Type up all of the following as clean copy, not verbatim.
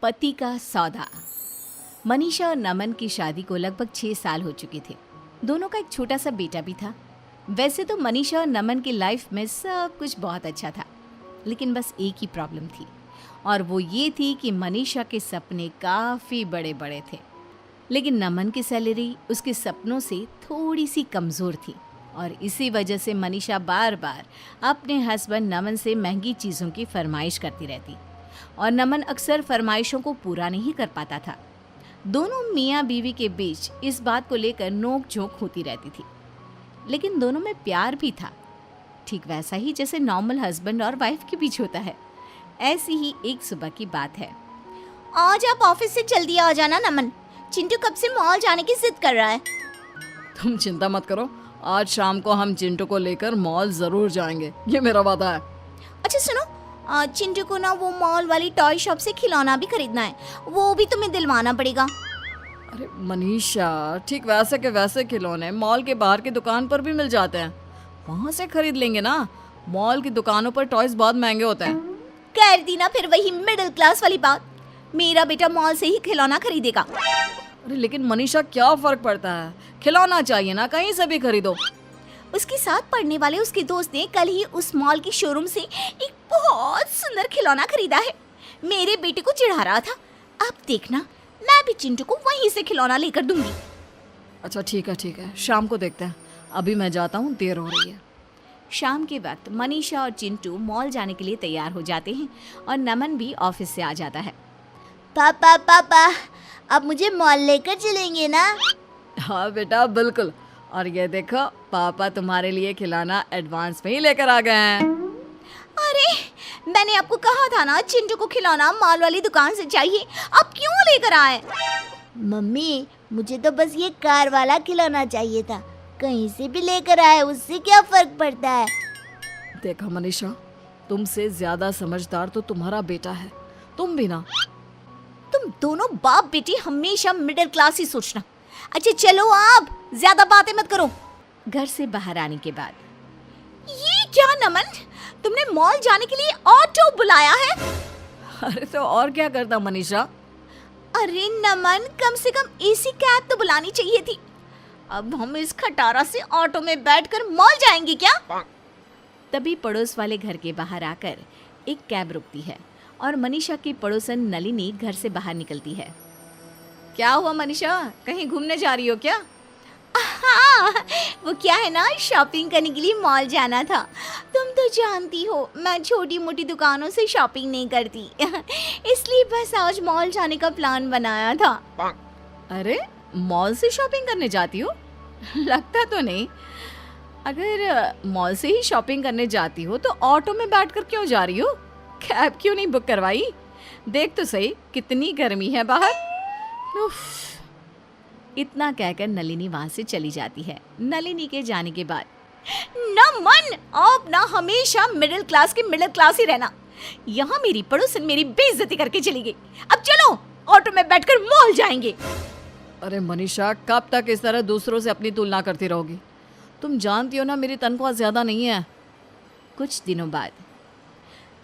पति का सौदा। मनीषा और नमन की शादी को लगभग 6 साल हो चुके थे। दोनों का एक छोटा सा बेटा भी था। वैसे तो मनीषा और नमन की लाइफ में सब कुछ बहुत अच्छा था, लेकिन बस एक ही प्रॉब्लम थी, और वो ये थी कि मनीषा के सपने काफ़ी बड़े बड़े थे, लेकिन नमन की सैलरी उसके सपनों से थोड़ी सी कमज़ोर थी। और इसी वजह से मनीषा बार बार अपने हस्बैंड नमन से महंगी चीज़ों की फरमाइश करती रहती, और नमन अक्सर फरमाइशों को पूरा नहीं कर पाता था। दोनों मियाँ बीवी के बीच इस बात को लेकर नोक झोंक होती रहती थी, लेकिन दोनों में प्यार भी था, ठीक वैसा ही जैसे नॉर्मल हस्बैंड और वाइफ के बीच होता है। ऐसी ही एक सुबह की बात है। आज आप ऑफिस से जल्दी आ जाना नमन, चिंटू कब से मॉल जाने की जिद कर रहा है। तुम चिंता मत करो, आज शाम को हम चिंटू को लेकर मॉल जरूर जाएंगे, ये मेरा वादा है। अच्छा सुनो, चिंटू को ना वो मॉल वाली टॉय शॉप से खिलौना भी खरीदना है, वो भी तुम्हें दिलवाना पड़ेगा। अरे मनीषा, ठीक वैसे के वैसे खिलौने मॉल के बाहर की दुकान पर भी मिल जाते हैं, वहाँ से खरीद लेंगे ना। मॉल की दुकानों पर टॉयज बहुत महंगे होते हैं। कर दी ना फिर वही मिडिल क्लास वाली बात, मेरा बेटा मॉल से ही खिलौना खरीदेगा। अरे लेकिन मनीषा, क्या फर्क पड़ता है, खिलौना चाहिए ना, कहीं से भी खरीदो। उसके साथ पढ़ने वाले उसके दोस्त ने कल ही उस मॉल की शोरूम से एक बहुत सुंदर खिलौना खरीदा है। मेरे बेटे को चिढ़ा रहा था, अब देखना मैं भी चिंटू को वहीं से खिलौना लेकर दूंगी। अच्छा ठीक है, शाम को देखते हैं, अभी मैं जाता हूँ, देर हो रही है। शाम के वक्त मनीषा और चिंटू मॉल जाने के लिए तैयार हो जाते हैं, और नमन भी ऑफिस से आ जाता है। पापा अब मुझे मॉल लेकर चलेंगे ना? हाँ बेटा, बिल्कुल। और ये देखो, पापा तुम्हारे लिए खिलौना एडवांस में ही लेकर आ गए हैं। अरे मैंने आपको कहा था ना चिंटू को खिलौना मॉल वाली दुकान से चाहिए, आप क्यों लेकर आए? मम्मी, मुझे तो बस ये कार वाला खिलौना चाहिए था, कहीं से भी लेकर आए उससे क्या फर्क पड़ता है। देखा मनीषा, तुमसे ज्यादा समझदार तो तुम्हारा बेटा है, तुम भी ना। तुम दोनों बाप बेटी हमेशा मिडिल क्लास ही सोचना। अच्छा चलो, आप ज्यादा बातें मत करो। घर से बाहर आने के बाद, ये क्या नमन, तुमने मॉल जाने के लिए ऑटो बुलाया है? अरे तो और क्या करता मनीषा। अरे नमन, कम से कम एसी कैब तो बुलानी चाहिए थी। अब हम इस खटारा से ऑटो में बैठकर मॉल जाएंगे क्या? तभी पड़ोस वाले घर के बाहर आकर एक कैब रुकती है, और मनीषा की पड़ोसन नलिनी घर से बाहर निकलती है। क्या हुआ मनीषा, कहीं घूमने जा रही हो क्या? हाँ, वो क्या है ना, शॉपिंग करने के लिए मॉल जाना था। तुम तो जानती हो मैं छोटी मोटी दुकानों से शॉपिंग नहीं करती इसलिए बस आज मॉल जाने का प्लान बनाया था। अरे मॉल से शॉपिंग करने जाती हो? लगता तो नहीं। अगर मॉल से ही शॉपिंग करने जाती हो तो ऑटो में बैठकर क्यों जा रही हो? कैब क्यों नहीं बुक करवाई? देख तो सही कितनी गर्मी है बाहर। उफ। इतना कहकर नलिनी वहां से चली जाती है। नलिनी के जाने के बाद, नमन, आप ना हमेशा मिडिल क्लास की मिडिल क्लास ही रहना। यहाँ मेरी पड़ोसन मेरी बेइज्जती करके चली गई। अब चलो ऑटो में बैठकर मॉल जाएंगे। अरे मनीषा, कब तक इस तरह दूसरों से अपनी तुलना करती रहोगी? तुम जानती हो ना मेरी तनख्वाह ज्यादा नहीं है। कुछ दिनों बाद,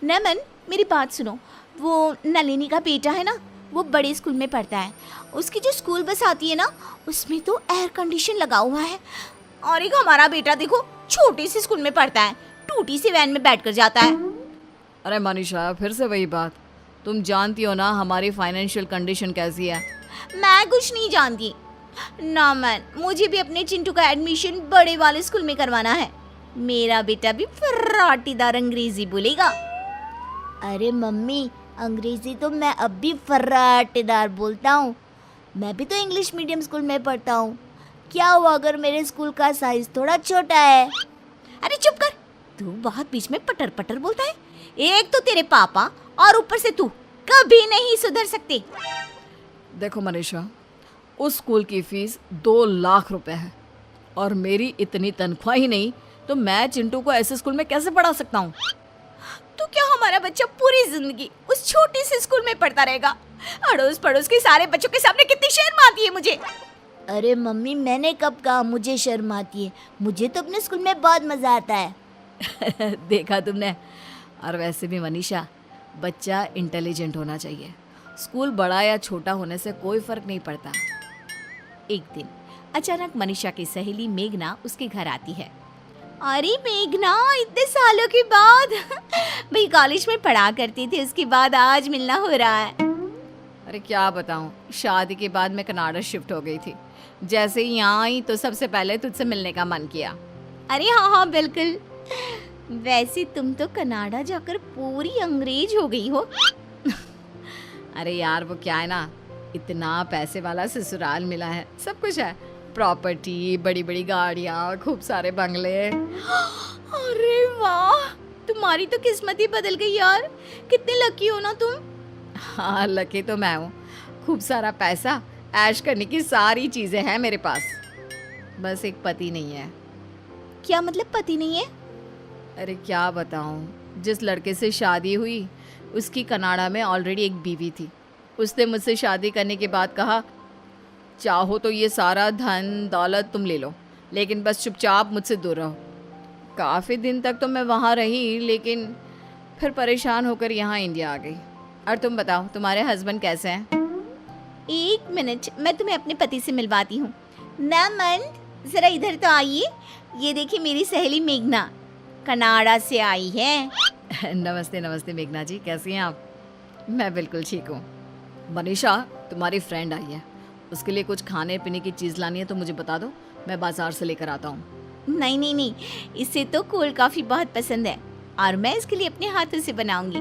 नमन मेरी बात सुनो, वो नलिनी का बेटा है ना, वो बड़े स्कूल में पढ़ता है। उसकी जो स्कूल बस आती है ना, उसमें तो एयर कंडीशन लगा हुआ है। और एक हमारा बेटा देखो, छोटे से स्कूल में पढ़ता है, टूटी सी वैन में बैठकर जाता है। अरे मनीषा, फिर से वही बात। तुम जानती हो ना हमारी फाइनेंशियल कंडीशन कैसी है। मैं कुछ नहीं जानती। नमन, मुझे भी अपने चिंटू का एडमिशन बड़े वाले स्कूल में करवाना है। मेरा बेटा भी फर्राटीदार अंग्रेजी बोलेगा। अरे मम्मी, अंग्रेजी तो मैं अब भी फर्राटेदार बोलता हूँ। मैं भी तो इंग्लिश मीडियम स्कूल में पढ़ता हूँ। क्या हुआ अगर मेरे स्कूल का साइज थोड़ा छोटा है? अरे चुप कर, तू बहुत बीच में पटर पटर बोलता है। एक तो तेरे पापा और ऊपर से तू कभी नहीं सुधर सकते। देखो मनीषा, उस स्कूल की फीस 2 लाख रुपए है, और मेरी इतनी तनख्वाह ही नहीं तो मैं चिंटू को ऐसे स्कूल में कैसे पढ़ा सकता हूँ? तो क्या हमारा बच्चा पूरी जिंदगी उस छोटे से स्कूल में पढ़ता रहेगा? अड़ोस पड़ोस के सारे बच्चों के सामने कितनी शर्म आती है मुझे। अरे मम्मी, मैंने कब कहा मुझे शर्म आती है? मुझे तो अपने स्कूल में बहुत मजा आता है। देखा तुमने। और वैसे भी मनीषा, बच्चा इंटेलिजेंट होना चाहिए, स्कूल बड़ा या छोटा होने से कोई फर्क नहीं पड़ता। एक दिन अचानक मनीषा की सहेली मेघना उसके घर आती है। अरे मेघना, इतने सालों के बाद भाई कॉलेज में पढ़ा करते थे, उसके बाद आज मिलना हो रहा है। अरे क्या बताऊं, शादी के बाद मैं कनाडा शिफ्ट हो गई थी। जैसे ही यहाँ आई तो सबसे पहले तुझसे मिलने का मन किया। अरे हाँ हाँ बिल्कुल। वैसे तुम तो कनाडा जाकर पूरी अंग्रेज हो गई हो। अरे यार वो क्या है ना, इतना पैसे वाला ससुराल मिला है, सब कुछ है, प्रॉपर्टी, बड़ी बड़ी गाड़ियाँ, खूब सारे बंगले। अरे वाह, तुम्हारी तो किस्मत ही बदल गई यार। कितने लकी हो ना तुम। हाँ लकी तो मैं हूँ, खूब सारा पैसा, ऐश करने की सारी चीजें हैं मेरे पास, बस एक पति नहीं है। क्या मतलब पति नहीं है? अरे क्या बताऊँ, जिस लड़के से शादी हुई उसकी कनाडा में ऑलरेडी एक बीवी थी। उसने मुझसे शादी करने के बाद कहा, चाहो तो ये सारा धन दौलत तुम ले लो, लेकिन बस चुपचाप मुझसे दूर रहो। काफ़ी दिन तक तो मैं वहाँ रही, लेकिन फिर परेशान होकर यहाँ इंडिया आ गई। और तुम बताओ, तुम्हारे हस्बैंड कैसे हैं? एक मिनट, मैं तुम्हें अपने पति से मिलवाती हूँ। नमन, जरा इधर तो आइए। ये देखिए मेरी सहेली मेघना, कनाडा से आई है। नमस्ते नमस्ते मेघना जी, कैसी हैं आप? मैं बिल्कुल ठीक हूँ। मनीषा, तुम्हारी फ्रेंड आई है, उसके लिए कुछ खाने पीने की चीज़ लानी है तो मुझे बता दो, मैं बाजार से लेकर आता हूँ। नहीं नहीं नहीं, इसे तो कोल्ड कॉफी बहुत पसंद है और मैं इसके लिए अपने हाथों से बनाऊंगी।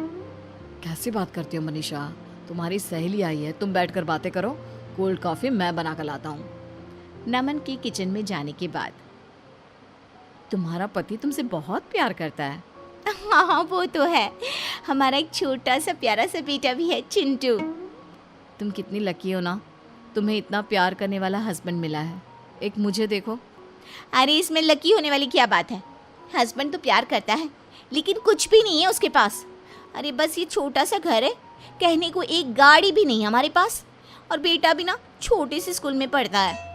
कैसी बात करती हो मनीषा, तुम्हारी सहेली आई है, तुम बैठकर बातें करो, कोल्ड कॉफ़ी मैं बना कर लाता हूँ। नमन के किचन में जाने के बाद, तुम्हारा पति तुमसे बहुत प्यार करता है। हाँ हाँ वो तो है, हमारा एक छोटा सा प्यारा सा बेटा भी है, चिंटू। तुम कितनी लकी हो ना, तुम्हें इतना प्यार करने वाला हस्बैंड मिला है। एक मुझे देखो। अरे इसमें लकी होने वाली क्या बात है, हस्बैंड तो प्यार करता है लेकिन कुछ भी नहीं है उसके पास। अरे बस ये छोटा सा घर है, कहने को एक गाड़ी भी नहीं हमारे पास, और बेटा भी ना छोटे से स्कूल में पढ़ता है।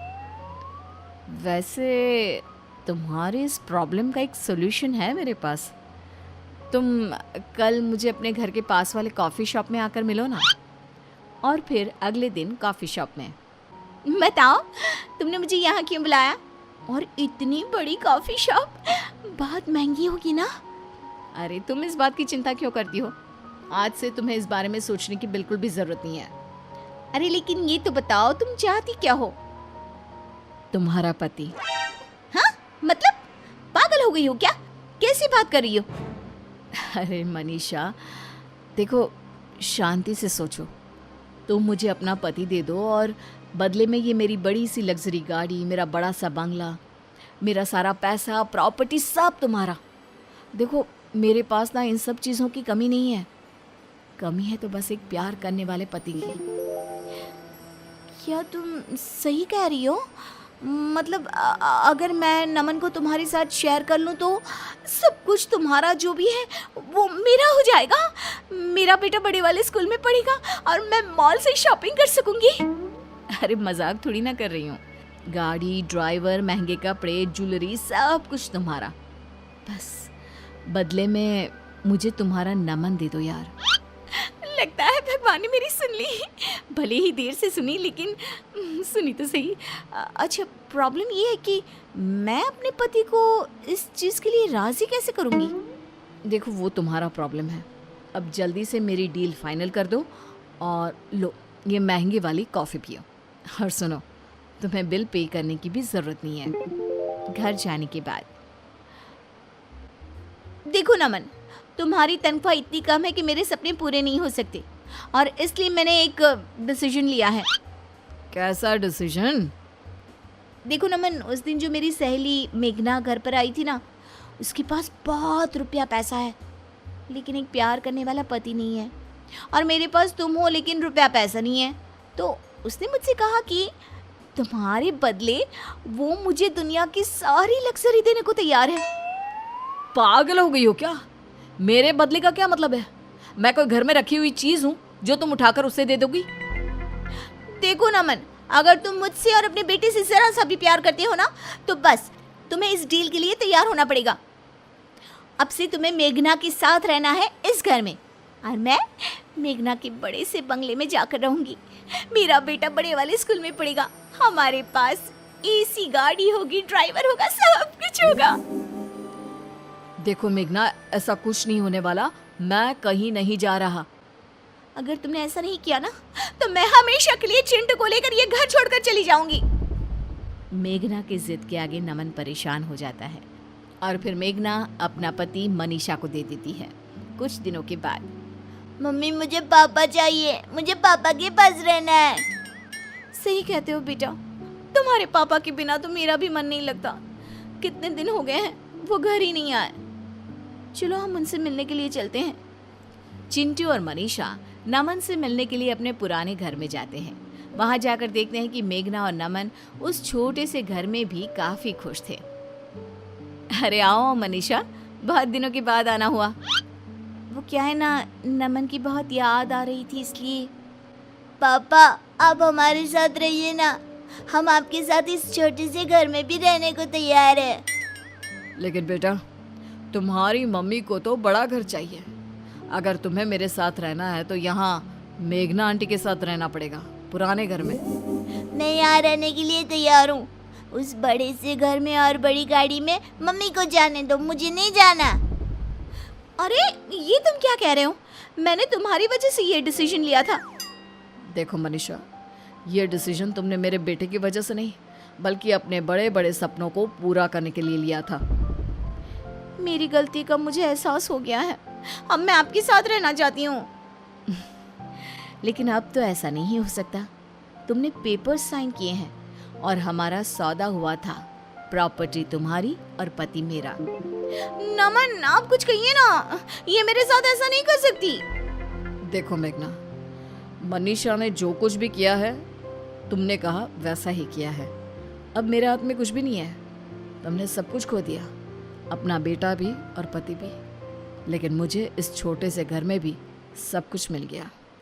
वैसे तुम्हारे इस प्रॉब्लम का एक सोल्यूशन है मेरे पास। तुम कल मुझे अपने घर के पास वाले कॉफ़ी शॉप में आकर मिलो ना। और फिर अगले दिन कॉफ़ी शॉप में। बताओ तुमने मुझे यहाँ क्यों बुलाया? और इतनी बड़ी कॉफ़ी शॉप, बहुत महंगी होगी ना? अरे तुम इस बात की चिंता क्यों करती हो, आज से तुम्हें इस बारे में सोचने की बिल्कुल भी ज़रूरत नहीं है। अरे लेकिन ये तो बताओ तुम चाहती क्या हो? तुम्हारा पति। हाँ मतलब पागल हो गई हो क्या? कैसी बात कर रही हो? अरे मनीषा देखो, शांति से सोचो। तुम मुझे अपना पति दे दो और बदले में ये मेरी बड़ी सी लग्जरी गाड़ी, मेरा बड़ा सा बंगला, मेरा सारा पैसा, प्रॉपर्टी सब तुम्हारा। देखो मेरे पास ना इन सब चीज़ों की कमी नहीं है, कमी है तो बस एक प्यार करने वाले पति की। क्या तुम सही कह रही हो? मतलब अगर मैं नमन को तुम्हारे साथ शेयर कर लूँ तो सब कुछ तुम्हारा जो भी है वो मेरा हो जाएगा। मेरा बेटा बड़े वाले स्कूल में पढ़ेगा और मैं मॉल से शॉपिंग कर सकूंगी। अरे मजाक थोड़ी ना कर रही हूँ, गाड़ी, ड्राइवर, महंगे कपड़े, ज्वेलरी, सब कुछ तुम्हारा। बस बदले में मुझे तुम्हारा नमन दे दो यार। लगता है भगवान ने मेरी सुन ली, भले ही देर से सुनी लेकिन सुनी तो सही। अच्छा प्रॉब्लम ये है कि मैं अपने पति को इस चीज़ के लिए राज़ी कैसे करूँगी? देखो वो तुम्हारा प्रॉब्लम है, अब जल्दी से मेरी डील फाइनल कर दो और लो ये महंगी वाली कॉफ़ी पियो। और सुनो, तुम्हें बिल पे करने की भी ज़रूरत नहीं है। घर जाने के बाद, देखो नमन, तुम्हारी तनख्वाह इतनी कम है कि मेरे सपने पूरे नहीं हो सकते और इसलिए मैंने एक डिसीजन लिया है। कैसा डिसीजन? देखो नमन, उस दिन जो मेरी सहेली मेघना घर पर आई थी ना, उसके पास बहुत रुपया पैसा है लेकिन एक प्यार करने वाला पति नहीं है, और मेरे पास तुम हो लेकिन रुपया पैसा नहीं है। तो उसने मुझसे कहा कि तुम्हारे बदले वो मुझे दुनिया की सारी लग्जरी देने को तैयार है। पागल हो गई हो क्या? मेरे बदले का क्या मतलब है? मैं कोई घर में रखी हुई चीज हूँ जो तुम उठाकर उससे दे दोगी? देखो नमन, अगर तुम मुझसे और अपने बेटे से जरा सा भी प्यार करते हो ना तो बस तुम्हें इस डील के लिए तैयार होना पड़ेगा। अब से तुम्हें मेघना के साथ रहना है इस घर में, और मैं मेघना के बड़े से बंगले में जाकर रहूंगी। मेरा बेटा बड़े वाले स्कूल में पढ़ेगा, हमारे पास एसी गाड़ी होगी, ड्राइवर होगा, सब कुछ होगा। देखो मेघना, ऐसा कुछ नहीं होने वाला। मैं कहीं नहीं जा रहा। अगर तुमने ऐसा नहीं किया ना तो मैं हमेशा के लिए चिंटू को लेकर ये घर छोड़कर चली जाऊंगी। मेघना की जिद के आगे नमन परेशान हो जाता है और फिर मेघना अपना पति मनीषा को दे देती है। कुछ दिनों के बाद मम्मी मुझे पापा चाहिए, मुझे पापा के पास रहना है। सही कहते हो बेटा, तुम्हारे पापा के बिना तो मेरा भी मन नहीं लगता। कितने दिन हो गए हैं वो घर ही नहीं आए। चलो हम उनसे मिलने के लिए चलते हैं। चिंटू और मनीषा नमन से मिलने के लिए अपने पुराने घर में जाते हैं। वहां जाकर देखते हैं कि मेघना और नमन उस छोटे से घर में भी काफी खुश थे। अरे आओ मनीषा, बहुत दिनों के बाद आना हुआ। वो क्या है ना, नमन की बहुत याद आ रही थी इसलिए। पापा आप हमारे साथ रहिए ना, हम आपके साथ इस छोटे से घर में भी रहने को तैयार है। लेकिन बेटा, तुम्हारी मम्मी को तो बड़ा घर चाहिए। अगर तुम्हें मेरे साथ रहना है तो यहाँ मेघना आंटी के साथ रहना पड़ेगा, पुराने घर में। मैं यहाँ रहने के लिए तैयार हूँ। उस बड़े से घर में और बड़ी गाड़ी में मम्मी को जाने दो, मुझे नहीं जाना। अरे ये तुम क्या कह रहे हो? मैंने तुम्हारी वजह से ये डिसीजन लिया था। देखो मनीषा, ये डिसीजन तुमने मेरे बेटे की वजह से नहीं बल्कि अपने बड़े बड़े सपनों को पूरा करने के लिए लिया था। मेरी गलती का मुझे एहसास हो गया है। अब मैं आपके साथ रहना चाहती हूँ। लेकिन अब तो ऐसा नहीं हो सकता। तुमने पेपर्स साइन किए हैं और हमारा सौदा हुआ था। प्रॉपर्टी तुम्हारी और पति मेरा। नमन आप कुछ कहिए ना, ये मेरे साथ ऐसा नहीं कर सकती। देखो मेघना, मनीषा ने जो कुछ भी किया है तुमने कहा वैसा ही किया है। अब मेरे हाथ में कुछ भी नहीं है। तुमने सब कुछ खो दिया, अपना बेटा भी और पति भी। लेकिन मुझे इस छोटे से घर में भी सब कुछ मिल गया।